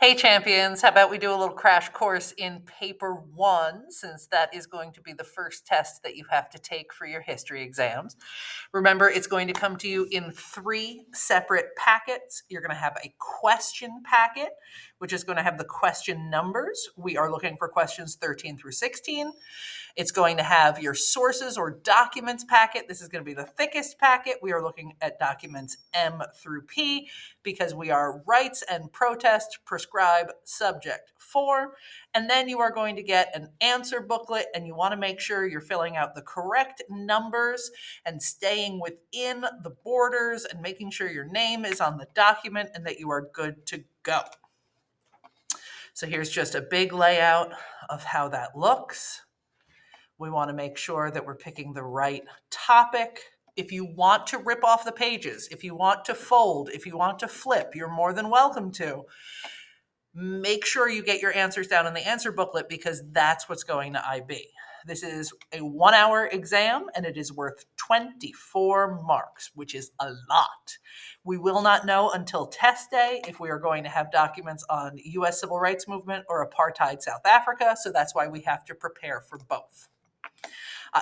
Hey champions, how about we do a little crash course in paper one, since that is going to be the first test that you have to take for your history exams. Remember, it's going to come to you in 3 separate packets. You're going to have a question packet, which is going to have the question numbers. We are looking for questions 13 through 16. It's going to have your sources or documents packet. This is going to be the thickest packet. We are looking at documents M through P because we are rights and protest prescribe subject 4. And then you are going to get an answer booklet, and you want to make sure you're filling out the correct numbers and staying within the borders and making sure your name is on the document and that you are good to go. So here's just a big layout of how that looks. We want to make sure that we're picking the right topic. If you want to rip off the pages, if you want to fold, if you want to flip, you're more than welcome to. Make sure you get your answers down in the answer booklet because that's what's going to IB. This is a 1-hour exam and it is worth 24 marks, which is a lot. We will not know until test day if we are going to have documents on US civil rights movement or apartheid South Africa, so that's why we have to prepare for both.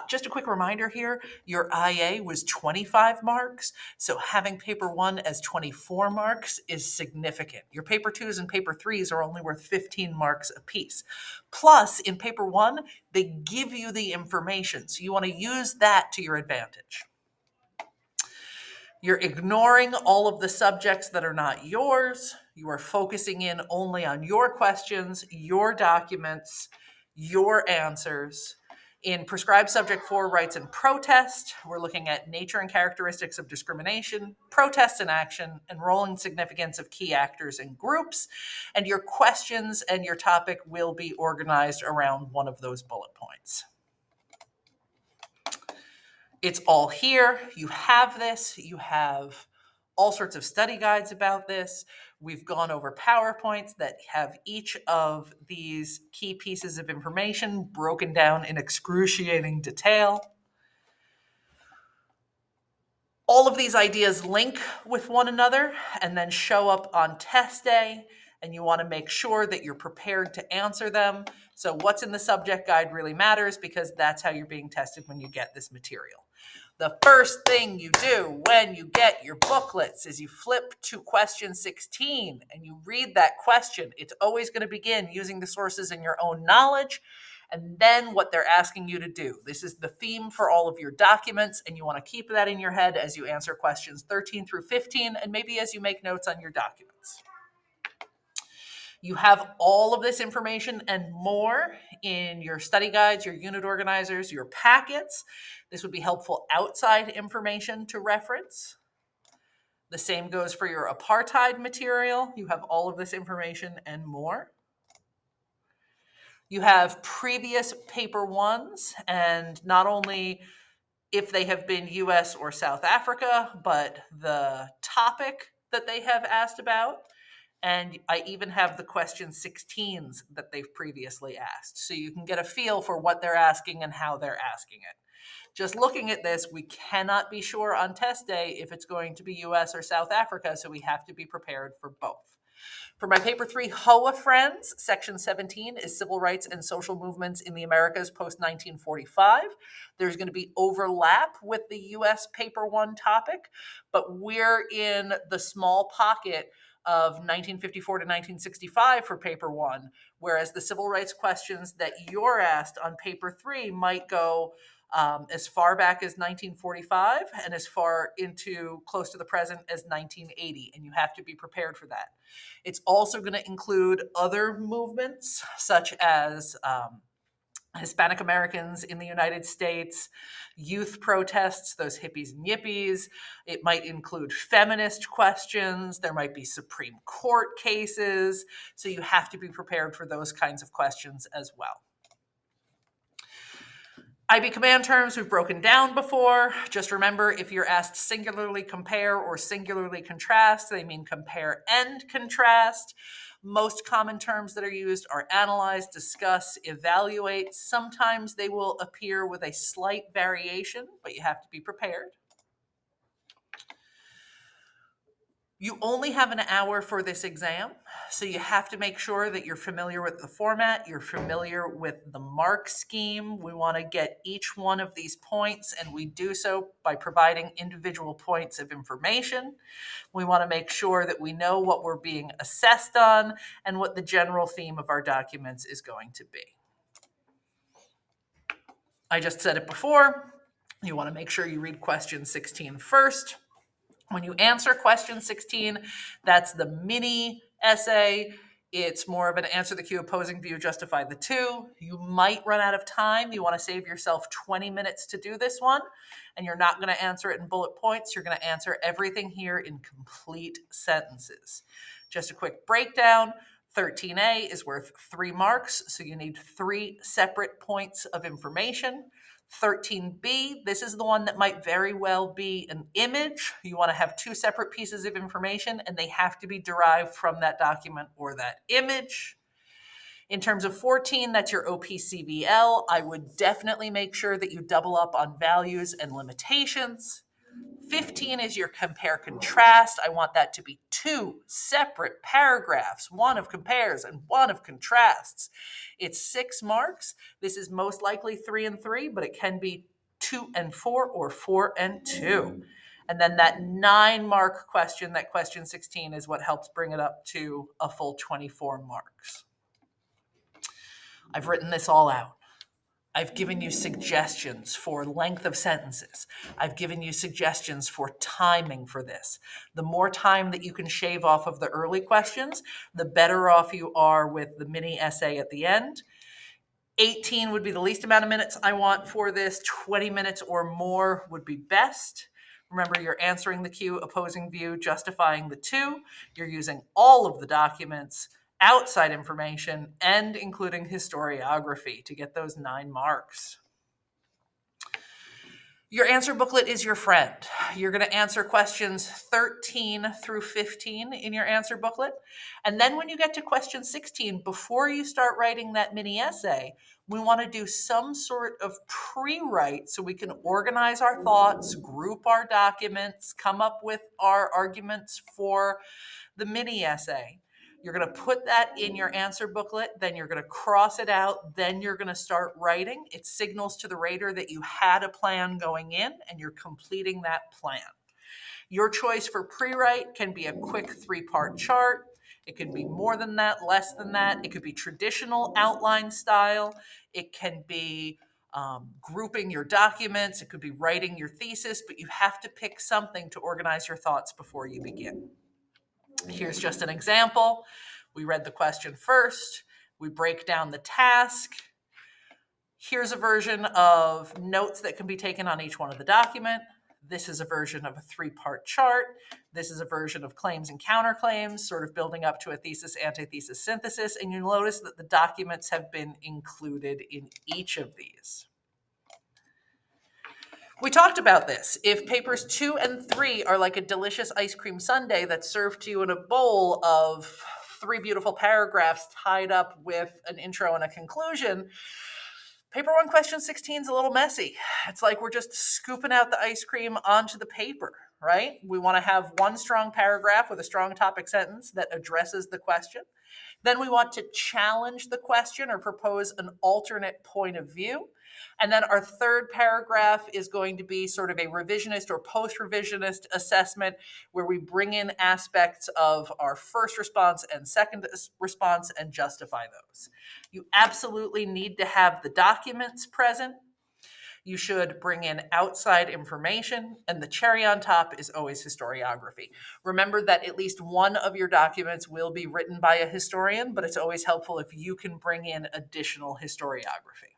Just a quick reminder here, your IA was 25 marks, so having paper 1 as 24 marks is significant. Your paper 2s and paper 3s are only worth 15 marks apiece. Plus, in paper 1, they give you the information, so you want to use that to your advantage. You're ignoring all of the subjects that are not yours. You are focusing in only on your questions, your documents, your answers. In prescribed subject 4, rights and protest, we're looking at nature and characteristics of discrimination, protest and action, and role and significance of key actors and groups. And your questions and your topic will be organized around one of those bullet points. It's all here. You have this. You have all sorts of study guides about this. We've gone over PowerPoints that have each of these key pieces of information broken down in excruciating detail. All of these ideas link with one another and then show up on test day, and you want to make sure that you're prepared to answer them. So what's in the subject guide really matters because that's how you're being tested when you get this material. The first thing you do when you get your booklets is you flip to question 16 and you read that question. It's always going to begin using the sources in your own knowledge and then what they're asking you to do. This is the theme for all of your documents, and you want to keep that in your head as you answer questions 13 through 15 and maybe as you make notes on your documents. You have all of this information and more in your study guides, your unit organizers, your packets. This would be helpful outside information to reference. The same goes for your apartheid material. You have all of this information and more. You have previous paper 1s, and not only if they have been US or South Africa, but the topic that they have asked about. And I even have the question 16s that they've previously asked. So you can get a feel for what they're asking and how they're asking it. Just looking at this, we cannot be sure on test day if it's going to be US or South Africa, so we have to be prepared for both. For my paper 3 HOA friends, section 17 is civil rights and social movements in the Americas post 1945. There's going to be overlap with the US paper 1 topic, but we're in the small pocket of 1954 to 1965 for paper 1, whereas the civil rights questions that you're asked on paper 3 might go as far back as 1945 and as far into close to the present as 1980, and you have to be prepared for that. It's also going to include other movements such as Hispanic Americans in the United States, youth protests, those hippies and yippies. It might include feminist questions. There might be Supreme Court cases. So you have to be prepared for those kinds of questions as well. IB command terms we've broken down before. Just remember, if you're asked singularly compare or singularly contrast, they mean compare and contrast. Most common terms that are used are analyze, discuss, evaluate. Sometimes they will appear with a slight variation, but you have to be prepared. You only have an hour for this exam, so you have to make sure that you're familiar with the format, you're familiar with the mark scheme. We want to get each one of these points, and we do so by providing individual points of information. We want to make sure that we know what we're being assessed on and what the general theme of our documents is going to be. I just said it before. You want to make sure you read question 16 first. When you answer question 16, that's the mini essay. It's more of an answer the cue, opposing view, justify the two. You might run out of time. You want to save yourself 20 minutes to do this one, and you're not going to answer it in bullet points. You're going to answer everything here in complete sentences. Just a quick breakdown. 13A is worth 3 marks, so you need 3 separate points of information. 13B, this is the one that might very well be an image. You want to have 2 separate pieces of information, and they have to be derived from that document or that image. In terms of 14, that's your OPCVL. I would definitely make sure that you double up on values and limitations. 15 is your compare contrast. I want that to be 2 separate paragraphs, one of compares and one of contrasts. It's 6 marks. This is most likely 3 and 3, but it can be 2 and 4 or 4 and 2. And then that 9 mark question, that question 16, is what helps bring it up to a full 24 marks. I've written this all out. I've given you suggestions for length of sentences. I've given you suggestions for timing for this. The more time that you can shave off of the early questions, the better off you are with the mini essay at the end. 18 would be the least amount of minutes I want for this. 20 minutes or more would be best. Remember, you're answering the cue, opposing view, justifying the two. You're using all of the documents, outside information, and including historiography to get those 9 marks. Your answer booklet is your friend. You're going to answer questions 13 through 15 in your answer booklet. And then when you get to question 16, before you start writing that mini essay, we want to do some sort of pre-write so we can organize our thoughts, group our documents, come up with our arguments for the mini essay. You're going to put that in your answer booklet, then you're going to cross it out, then you're going to start writing. It signals to the rater that you had a plan going in and you're completing that plan. Your choice for pre-write can be a quick 3-part chart. It could be more than that, less than that. It could be traditional outline style. It can be grouping your documents. It could be writing your thesis, but you have to pick something to organize your thoughts before you begin. Here's just an example. We read the question first. We break down the task. Here's a version of notes that can be taken on each one of the document. This is a version of a 3-part chart. This is a version of claims and counterclaims, sort of building up to a thesis, antithesis, synthesis. And you'll notice that the documents have been included in each of these. We talked about this. If papers 2 and 3 are like a delicious ice cream sundae that's served to you in a bowl of 3 beautiful paragraphs tied up with an intro and a conclusion, paper 1 question 16 is a little messy. It's like we're just scooping out the ice cream onto the paper, right? We want to have 1 strong paragraph with a strong topic sentence that addresses the question. Then we want to challenge the question or propose an alternate point of view. And then our 3rd paragraph is going to be sort of a revisionist or post-revisionist assessment where we bring in aspects of our first response and second response and justify those. You absolutely need to have the documents present. You should bring in outside information, and the cherry on top is always historiography. Remember that at least one of your documents will be written by a historian, but it's always helpful if you can bring in additional historiography.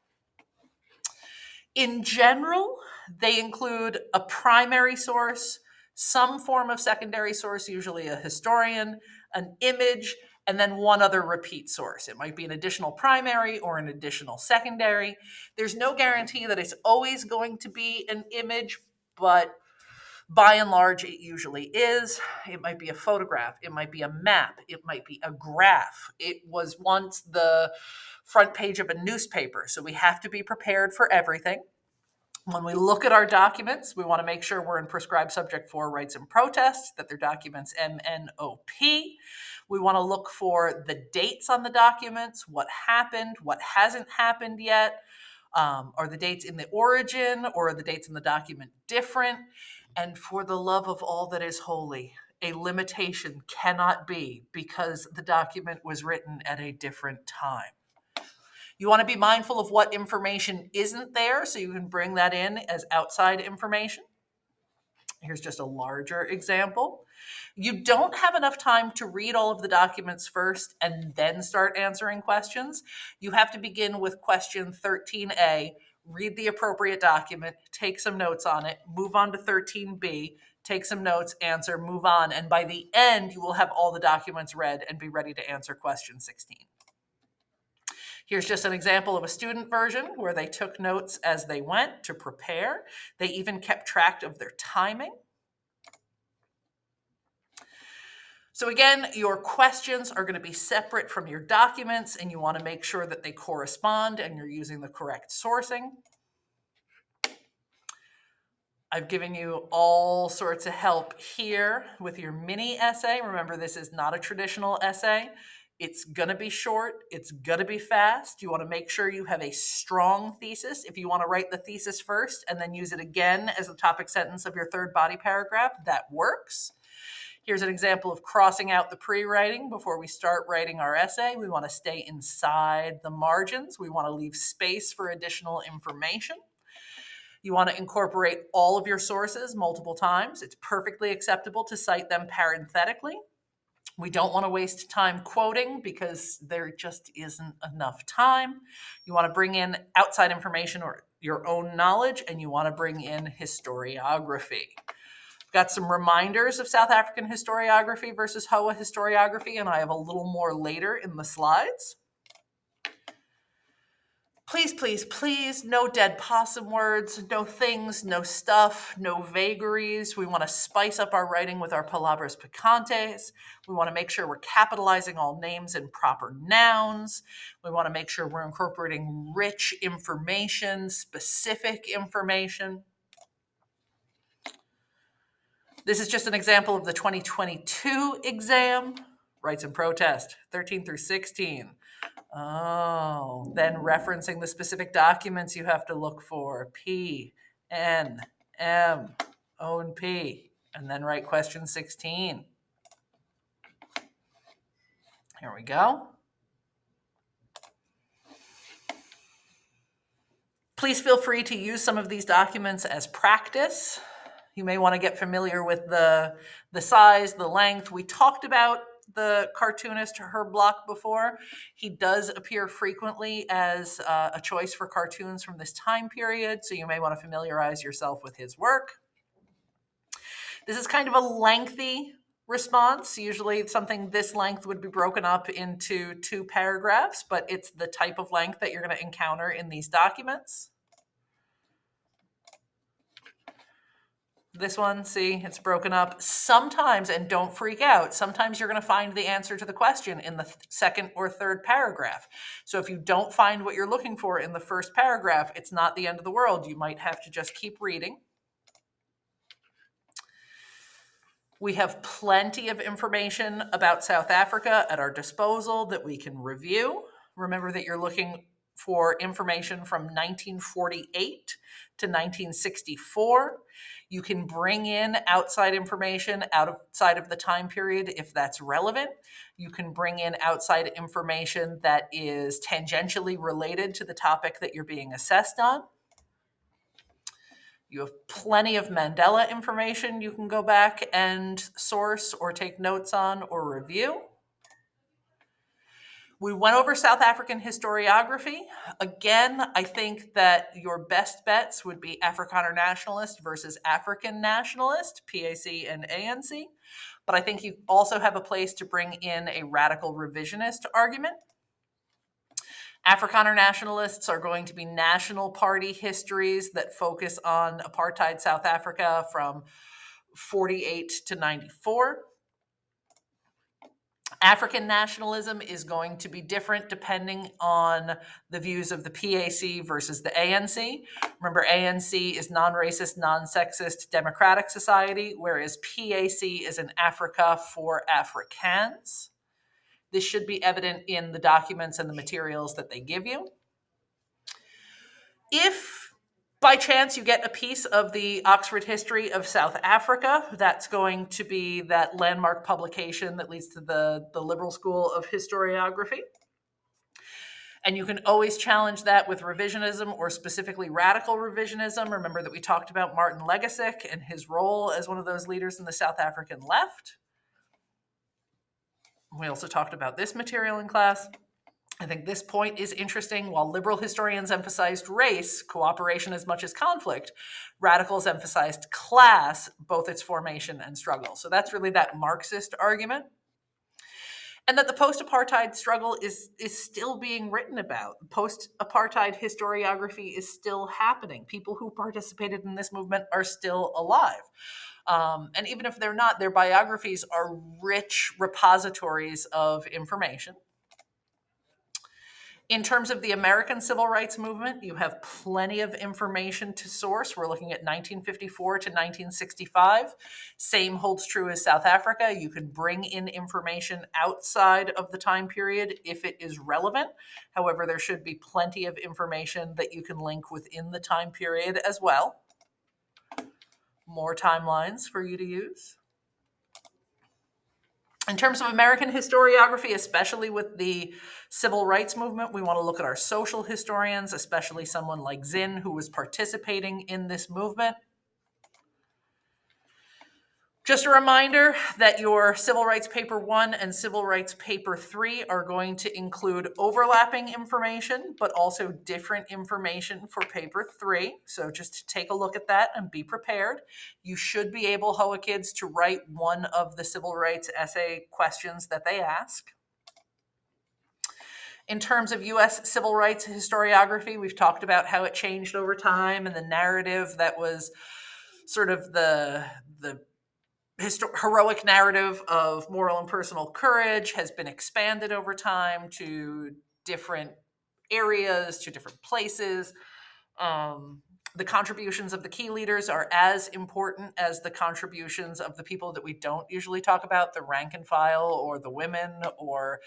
In general, they include a primary source, some form of secondary source, usually a historian, an image, and then one other repeat source. It might be an additional primary or an additional secondary. There's no guarantee that it's always going to be an image, but by and large, it usually is. It might be a photograph. It might be a map. It might be a graph. It was once the front page of a newspaper, so we have to be prepared for everything. When we look at our documents, we want to make sure we're in prescribed subject for rights and protests, that they're documents MNOP. We want to look for the dates on the documents, what happened, what hasn't happened yet. Are the dates in the origin or are the dates in the document different? And for the love of all that is holy, a limitation cannot be because the document was written at a different time. You want to be mindful of what information isn't there so you can bring that in as outside information. Here's just a larger example. You don't have enough time to read all of the documents first and then start answering questions. You have to begin with question 13A, read the appropriate document, take some notes on it, move on to 13B, take some notes, answer, move on, and by the end, you will have all the documents read and be ready to answer question 16. Here's just an example of a student version where they took notes as they went to prepare. They even kept track of their timing. So again, your questions are going to be separate from your documents, and you want to make sure that they correspond and you're using the correct sourcing. I've given you all sorts of help here with your mini essay. Remember, this is not a traditional essay. It's going to be short. It's going to be fast. You want to make sure you have a strong thesis. If you want to write the thesis first and then use it again as the topic sentence of your third body paragraph, that works. Here's an example of crossing out the pre-writing before we start writing our essay. We want to stay inside the margins. We want to leave space for additional information. You want to incorporate all of your sources multiple times. It's perfectly acceptable to cite them parenthetically. We don't want to waste time quoting because there just isn't enough time. You want to bring in outside information or your own knowledge, and you want to bring in historiography. Got some reminders of South African historiography versus Hoa historiography, and I have a little more later in the slides. Please, please, please, no dead possum words, no things, no stuff, no vagaries. We want to spice up our writing with our palabras picantes. We want to make sure we're capitalizing all names and proper nouns. We want to make sure we're incorporating rich information, specific information. This is just an example of the 2022 exam, rights and protest, 13 through 16. Oh, then referencing the specific documents you have to look for, P, N, M, O, and P, and then write question 16. Here we go. Please feel free to use some of these documents as practice. You may want to get familiar with the size, the length. We talked about the cartoonist Herb Block before. He does appear frequently as a choice for cartoons from this time period, so you may want to familiarize yourself with his work. This is kind of a lengthy response. Usually something this length would be broken up into 2 paragraphs, but it's the type of length that you're going to encounter in these documents. This one, see, it's broken up. Sometimes, and don't freak out, sometimes you're going to find the answer to the question in the second or third paragraph. So if you don't find what you're looking for in the first paragraph, it's not the end of the world. You might have to just keep reading. We have plenty of information about South Africa at our disposal that we can review. Remember that you're looking for information from 1948 to 1964. You can bring in outside information outside of the time period if that's relevant. You can bring in outside information that is tangentially related to the topic that you're being assessed on. You have plenty of Mandela information you can go back and source or take notes on or review. We went over South African historiography. Again, I think that your best bets would be Afrikaner nationalist versus African nationalist, PAC and ANC. But I think you also have a place to bring in a radical revisionist argument. Afrikaner nationalists are going to be national party histories that focus on apartheid South Africa from 48 to 94. African nationalism is going to be different depending on the views of the PAC versus the ANC. Remember, ANC is non-racist, non-sexist democratic society, whereas PAC is an Africa for Afrikaans. This should be evident in the documents and the materials that they give you. If by chance you get a piece of the Oxford History of South Africa, that's going to be that landmark publication that leads to the Liberal School of Historiography. And you can always challenge that with revisionism, or specifically radical revisionism. Remember that we talked about Martin Legasic and his role as one of those leaders in the South African left. We also talked about this material in class. I think this point is interesting. While liberal historians emphasized race, cooperation as much as conflict, radicals emphasized class, both its formation and struggle. So that's really that Marxist argument. And that the post-apartheid struggle is still being written about. Post-apartheid historiography is still happening. People who participated in this movement are still alive. And even if they're not, their biographies are rich repositories of information. In terms of the American Civil Rights Movement, you have plenty of information to source. We're looking at 1954 to 1965. Same holds true as South Africa. You can bring in information outside of the time period if it is relevant. However, there should be plenty of information that you can link within the time period as well. More timelines for you to use. In terms of American historiography, especially with the civil rights movement, we want to look at our social historians, especially someone like Zinn, who was participating in this movement. Just a reminder that your Civil Rights Paper 1 and Civil Rights Paper 3 are going to include overlapping information, but also different information for Paper 3. So just take a look at that and be prepared. You should be able, HOA kids, to write one of the civil rights essay questions that they ask. In terms of U.S. civil rights historiography, we've talked about how it changed over time, and the narrative that was sort of the heroic narrative of moral and personal courage has been expanded over time to different areas, to different places. The contributions of the key leaders are as important as the contributions of the people that we don't usually talk about, the rank and file or the women, or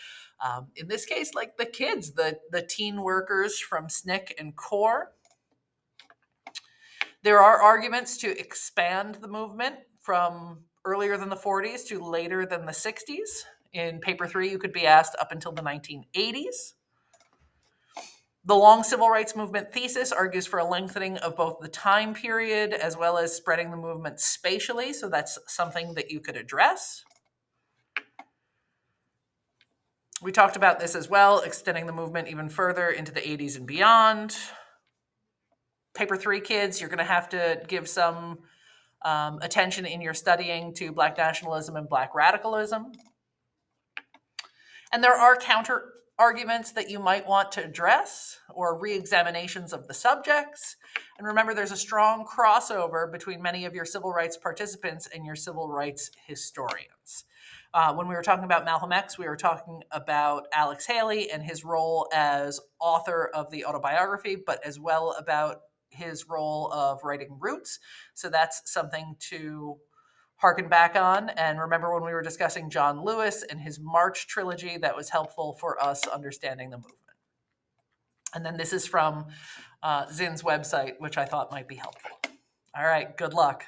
in this case, like the kids, the teen workers from SNCC and CORE. There are arguments to expand the movement from earlier than the 40s to later than the 60s. In Paper 3, you could be asked up until the 1980s. The long civil rights movement thesis argues for a lengthening of both the time period as well as spreading the movement spatially, so that's something that you could address. We talked about this as well, extending the movement even further into the 80s and beyond. Paper 3 kids, you're going to have to give some attention in your studying to Black nationalism and Black radicalism. And there are counter arguments that you might want to address, or re-examinations of the subjects. And remember, there's a strong crossover between many of your civil rights participants and your civil rights historians. When we were talking about Malcolm X, we were talking about Alex Haley and his role as author of the autobiography, but as well about his role of writing Roots. So that's something to harken back on. And remember when we were discussing John Lewis and his March trilogy, that was helpful for us understanding the movement. And then this is from Zinn's website, which I thought might be helpful. All right, good luck.